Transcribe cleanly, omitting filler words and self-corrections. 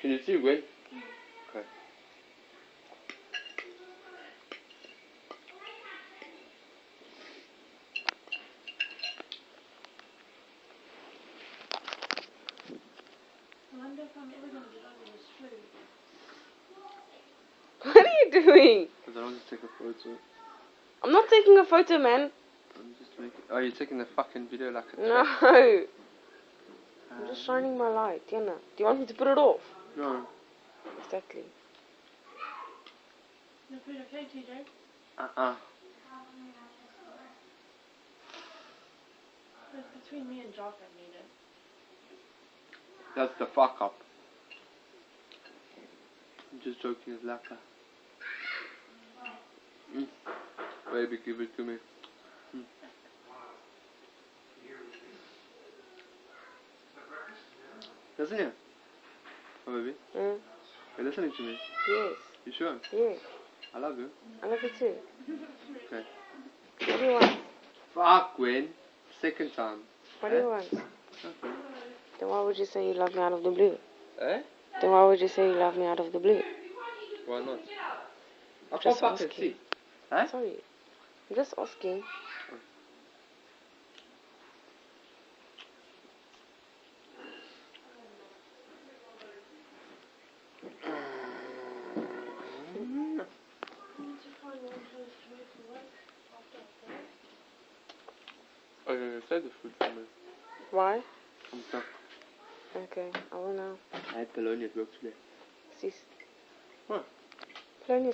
Can you see, Gwen? Okay. I wonder if I'm ever going to get over this flu. What are you doing? Because I want to take a photo. I'm not taking a photo, man. I'm just making. Oh, you're taking the fucking video like a. No. I'm just shining my light, Diana. Do you want me to put it off? No. Exactly. Is the food okay, TJ? It's between me and Jock I need it. That's the fuck up. I'm just joking, it's lacquer. Baby, give it to me. Doesn't it? Oh, baby. Mm. You're listening to me? Yes. You sure? Yes. I love you. I love you too. Okay. What do you want? Fuck, Gwen. Second time. What do you want? Okay. Then why would you say you love me out of the blue? Eh? Then why would you say you love me out of the blue? Why not? I Just can't fucking asking. see. Eh? Sorry. I'm just asking. Okay, save the food for me. Why? I'm stuck. Okay, I will now. I had bologna at work today. Sis. What? Bologna